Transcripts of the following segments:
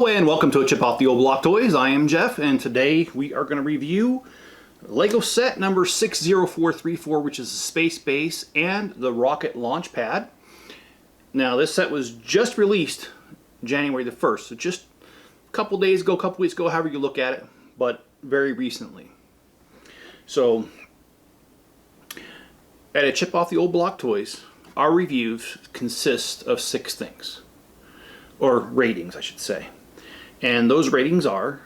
Hello and welcome to a Chip Off the Old Block Toys. I am Jeff and today we are going to review Lego set number 60434, which is the Space Base and the Rocket Launchpad. Now this set was just released January the 1st, so just a couple days ago, a couple weeks ago, however you look at it, but very recently. So at a Chip Off the Old Block Toys, our reviews consist of 6 things. Or ratings, I should say. And those ratings are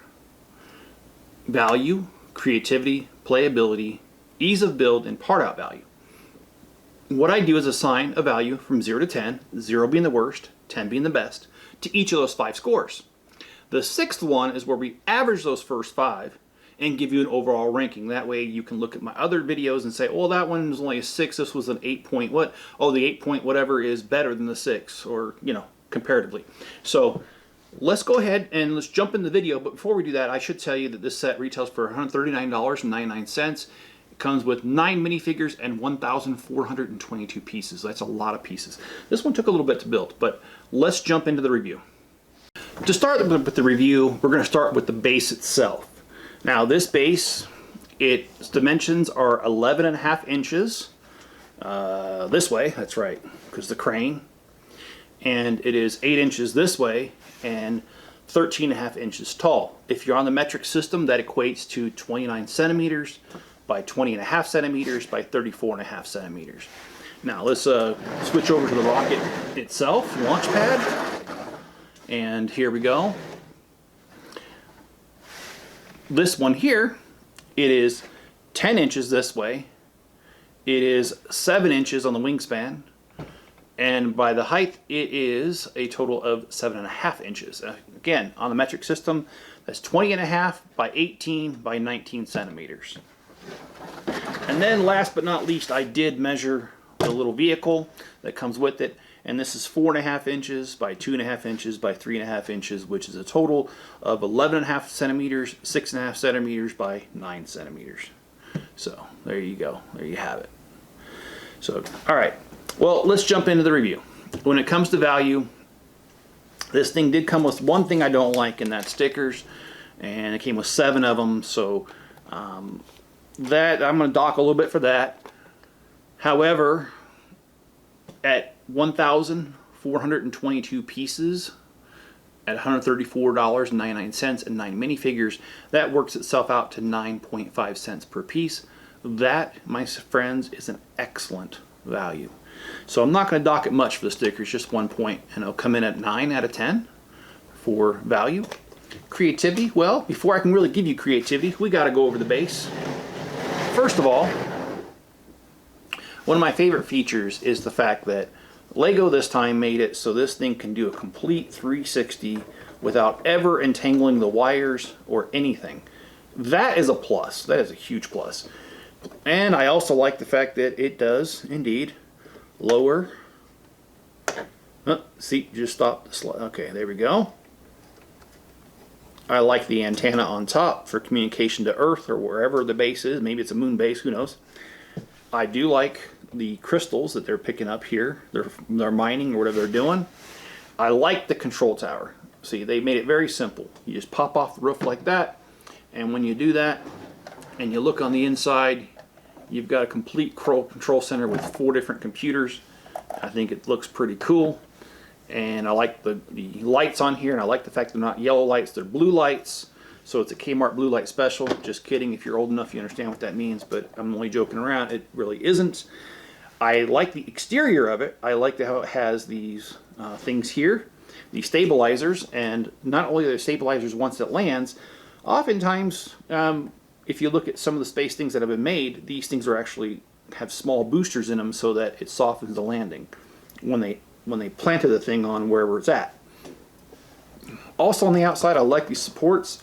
value, creativity, playability, ease of build, and part out value. What I do is assign a value from 0 to 10, 0 being the worst, 10 being the best, to each of those 5 scores. The 6th one is where we average those first 5 and give you an overall ranking. That way you can look at my other videos and say, oh, that one was only a 6, this was an 8 point what? Oh, the 8 point whatever is better than the 6, or, you know, comparatively. So let's go ahead and let's jump in the video, but before we do that, I should tell you that this set retails for $139.99. It comes with 9 minifigures and 1,422 pieces. That's a lot of pieces. This one took a little bit to build, but let's jump into the review. To start with the review, we're going to start with the base itself. Now this base, its dimensions are 11.5 inches this way, that's right, because the crane, and it is 8 inches this way and 13.5 inches tall. If you're on the metric system, that equates to 29 centimeters by 20.5 centimeters by 34.5 centimeters. Now let's switch over to the rocket itself, Launchpad, and here we go. This one here, it is 10 inches this way, it is 7 inches on the wingspan, and by the height, it is a total of 7.5 inches. Again, on the metric system, that's 20.5 by 18 by 19 centimeters. And then last but not least, I did measure the little vehicle that comes with it. And this is 4.5 inches by 2.5 inches by 3.5 inches, which is a total of 11.5 centimeters, 6.5 centimeters by 9 centimeters. So there you go. There you have it. So, all right. Well, let's jump into the review. When it comes to value, this thing did come with one thing I don't like, and that's stickers, and it came with 7 of them, so that I'm going to dock a little bit for that. However, at 1,422 pieces at $134.99 and 9 minifigures, that works itself out to 9.5 cents per piece. That, my friends, is an excellent value. So I'm not going to dock it much for the stickers, just 1 point, and it'll come in at 9 out of 10 for value. Creativity, well, before I can really give you creativity, we got to go over the base. First of all, one of my favorite features is the fact that Lego this time made it so this thing can do a complete 360 without ever entangling the wires or anything. That is a plus. That is a huge plus. And I also like the fact that it does indeed lower. Oh, see, just stop the slide. Okay, there we go. I like the antenna on top for communication to Earth or wherever the base is. Maybe it's a moon base, who knows. I do like the crystals that they're picking up here. They're mining or whatever they're doing. I like the control tower. See, they made it very simple. You just pop off the roof like that, and when you do that and you look on the inside, you've got a complete control center with 4 different computers. I think it looks pretty cool, and I like the lights on here, and I like the fact they're not yellow lights, they're blue lights. So it's a Kmart blue light special. Just kidding, if you're old enough you understand what that means, but I'm only joking around. It really isn't. I like the exterior of it. I like how it has these things here, these stabilizers, and not only are there stabilizers once it lands, oftentimes if you look at some of the space things that have been made, these things are actually have small boosters in them so that it softens the landing when they planted the thing on wherever it's at. Also on the outside, I like these supports.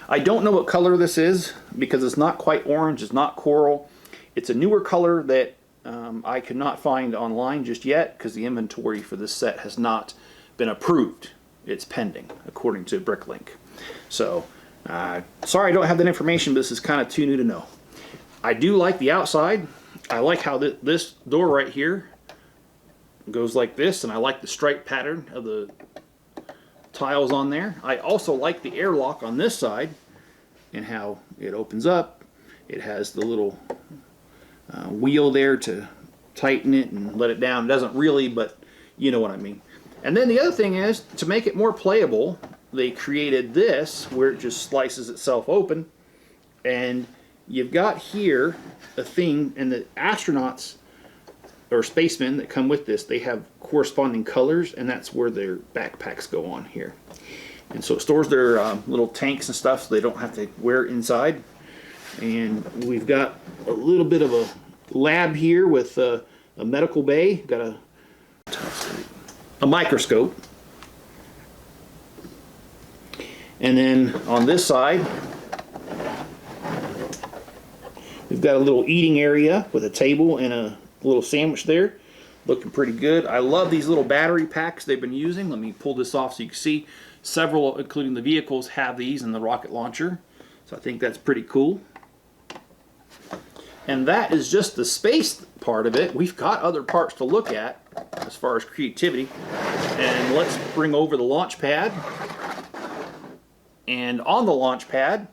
I don't know what color this is because it's not quite orange, it's not coral. It's a newer color that I could not find online just yet because the inventory for this set has not been approved. It's pending, according to Bricklink. So, sorry I don't have that information, but this is kind of too new to know. I do like the outside. I like how this door right here goes like this, and I like the stripe pattern of the tiles on there. I also like the airlock on this side and how it opens up. It has the little wheel there to tighten it and let it down. It doesn't really, but you know what I mean. And then the other thing is, to make it more playable, they created this where it just slices itself open, and you've got here a thing, and the astronauts or spacemen that come with this, they have corresponding colors, and that's where their backpacks go on here. And so it stores their little tanks and stuff so they don't have to wear it inside. And we've got a little bit of a lab here with a medical bay. Got a microscope. And then on this side, we've got a little eating area with a table and a little sandwich there. Looking pretty good. I love these little battery packs they've been using. Let me pull this off so you can see. Several, including the vehicles, have these in the rocket launcher. So I think that's pretty cool. And that is just the space part of it. We've got other parts to look at as far as creativity. And let's bring over the launch pad. And on the launch pad,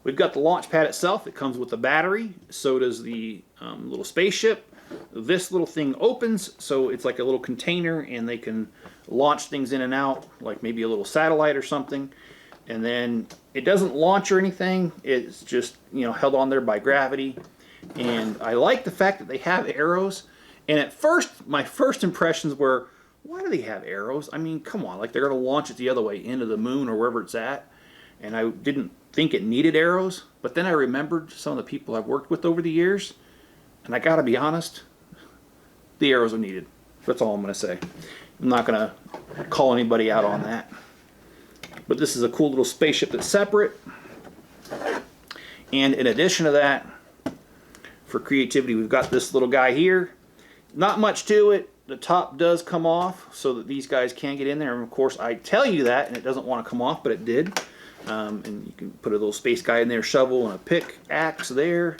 we've got the launch pad itself. It comes with a battery. So does the little spaceship. This little thing opens, so it's like a little container, and they can launch things in and out, like maybe a little satellite or something. And then it doesn't launch or anything. It's just, you know, held on there by gravity. And I like the fact that they have arrows. And at first, my first impressions were, why do they have arrows? I mean, come on, like they're going to launch it the other way into the moon or wherever it's at. And I didn't think it needed arrows. But then I remembered some of the people I've worked with over the years. And I got to be honest, the arrows are needed. That's all I'm going to say. I'm not going to call anybody out on that. But this is a cool little spaceship that's separate. And in addition to that, for creativity, we've got this little guy here. Not much to it. The top does come off so that these guys can get in there. And of course, I tell you that, and it doesn't want to come off, but it did. And you can put a little space guy in there, shovel, and a pickaxe there.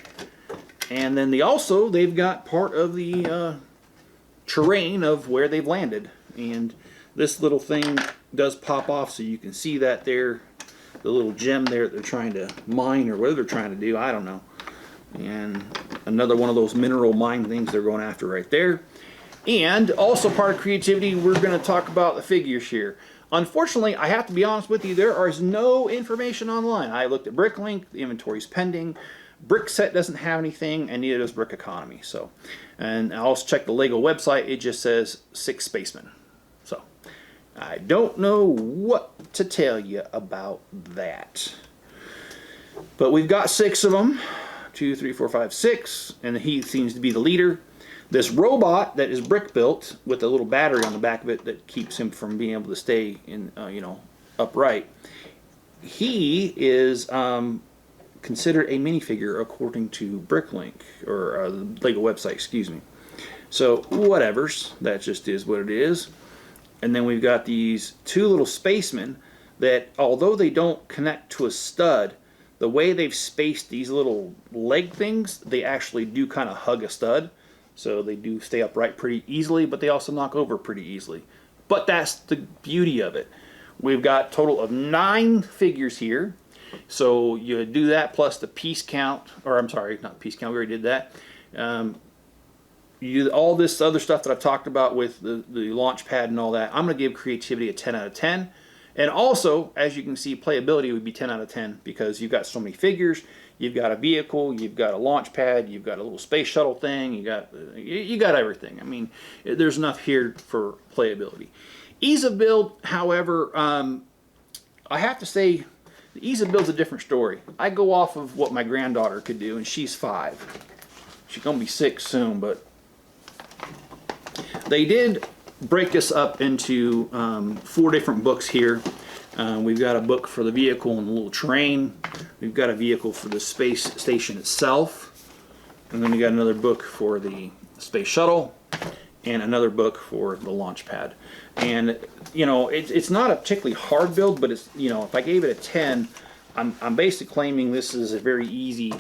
And then they've got part of the terrain of where they've landed. And this little thing does pop off, so you can see that there, the little gem there that they're trying to mine, or whatever they're trying to do, I don't know. And another one of those mineral mine things they're going after right there. And also part of creativity, we're going to talk about the figures here. Unfortunately, I have to be honest with you, there is no information online. I looked at Bricklink, the inventory's pending. Brickset doesn't have anything, and neither does Brick Economy. So, and I also checked the Lego website. It just says 6 spacemen. So, I don't know what to tell you about that. But we've got 6 of them. 2, 3, 4, 5, 6, and he seems to be the leader. This robot that is brick built with a little battery on the back of it that keeps him from being able to stay in, upright. He is considered a minifigure according to Bricklink, or the Lego website, excuse me. So whatevers, that just is what it is. And then we've got these 2 little spacemen that, although they don't connect to a stud, the way they've spaced these little leg things, they actually do kind of hug a stud. So they do stay upright pretty easily, but they also knock over pretty easily. But that's the beauty of it. We've got a total of 9 figures here. So you do that plus the piece count, or I'm sorry, not piece count, we already did that. You do all this other stuff that I've talked about with the launch pad and all that. I'm going to give creativity a 10 out of 10. And also, as you can see, playability would be 10 out of 10 because you've got so many figures. You've got a vehicle, you've got a launch pad, you've got a little space shuttle thing, you got everything. I mean, there's enough here for playability. Ease of build, however, I have to say, the ease of build's a different story. I go off of what my granddaughter could do, and she's 5. She's going to be 6 soon, but they did break this up into 4 different books here. We've got a book for the vehicle and the little terrain. We've got a vehicle for the space station itself. And then we got another book for the space shuttle and another book for the launch pad. And, you know, it's not a particularly hard build, but it's, you know, if I gave it a 10, I'm basically claiming this is a very easy,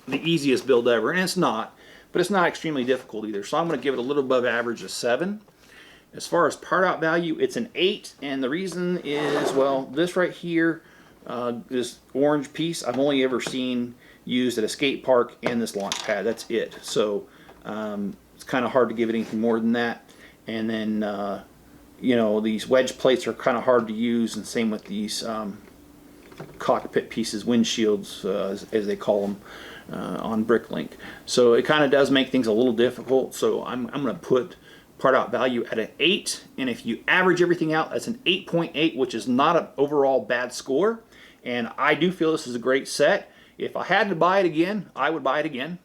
the easiest build ever. And it's not, but it's not extremely difficult either. So I'm going to give it a little above average of 7. As far as part out value, it's an 8, and the reason is, well, this right here, this orange piece, I've only ever seen used at a skate park and this Launchpad. That's it. So it's kind of hard to give it anything more than that. And then you know, these wedge plates are kind of hard to use, and same with these cockpit pieces, windshields, as they call them on Bricklink. So it kind of does make things a little difficult. So I'm going to put part out value at an 8, and if you average everything out, that's an 8.8, which is not an overall bad score. And I do feel this is a great set. If I had to buy it again, I would buy it again.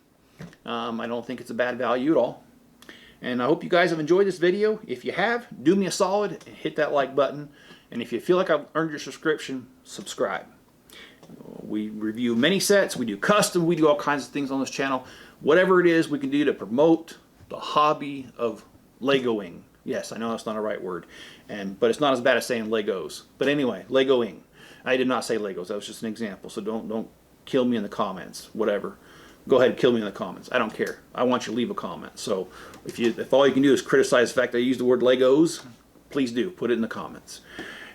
I don't think it's a bad value at all. And I hope you guys have enjoyed this video. If you have, do me a solid and hit that like button. And if you feel like I've earned your subscription, subscribe. We review many sets, we do custom, we do all kinds of things on this channel. Whatever it is we can do to promote the hobby of Legoing. Yes, I know that's not a right word, but it's not as bad as saying Legos. But anyway, Legoing. I did not say Legos, that was just an example. So don't kill me in the comments, whatever. Go ahead and kill me in the comments. I don't care. I want you to leave a comment. So if all you can do is criticize the fact that I use the word Legos, please do. Put it in the comments.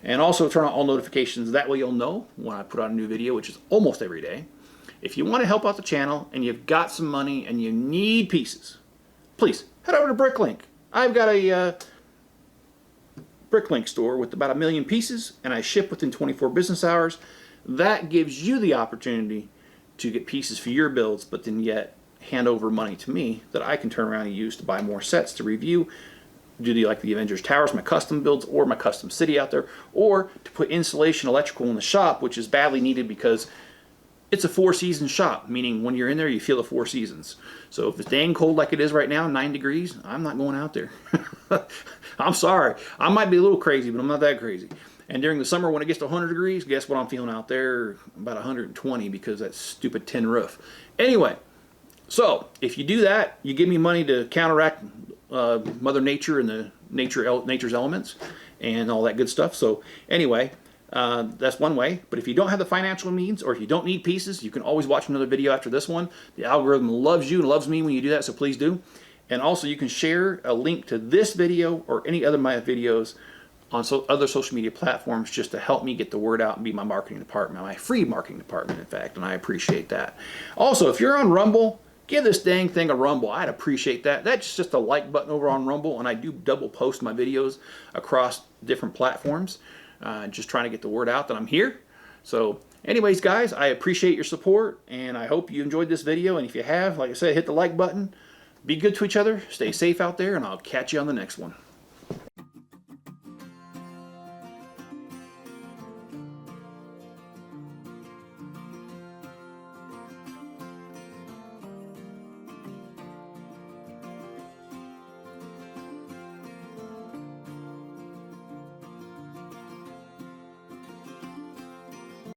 And also turn on all notifications. That way you'll know when I put out a new video, which is almost every day. If you want to help out the channel and you've got some money and you need pieces, please head over to Bricklink. I've got a Bricklink store with about 1 million pieces, and I ship within 24 business hours. That gives you the opportunity to get pieces for your builds, but then yet hand over money to me that I can turn around and use to buy more sets to review, do like the Avengers Towers, my custom builds, or my custom city out there, or to put insulation electrical in the shop, which is badly needed because it's a 4-season shop, meaning when you're in there you feel the 4 seasons. So if it's dang cold like it is right now, 9 degrees, I'm not going out there. I'm sorry. I might be a little crazy, but I'm not that crazy. And during the summer when it gets to 100 degrees, guess what I'm feeling out there? About 120 because of that stupid tin roof. Anyway, so if you do that, you give me money to counteract Mother Nature and the nature's elements and all that good stuff. So anyway, that's one way. But if you don't have the financial means, or if you don't need pieces, you can always watch another video after this one. The algorithm loves you and loves me when you do that, so please do. And also you can share a link to this video or any other of my videos on other social media platforms just to help me get the word out and be my marketing department, my free marketing department, in fact, and I appreciate that. Also, if you're on Rumble, give this dang thing a rumble. I'd appreciate that. That's just a like button over on Rumble, and I do double post my videos across different platforms, just trying to get the word out that I'm here. So anyways, guys, I appreciate your support, and I hope you enjoyed this video. And if you have, like I said, hit the like button. Be good to each other. Stay safe out there, and I'll catch you on the next one.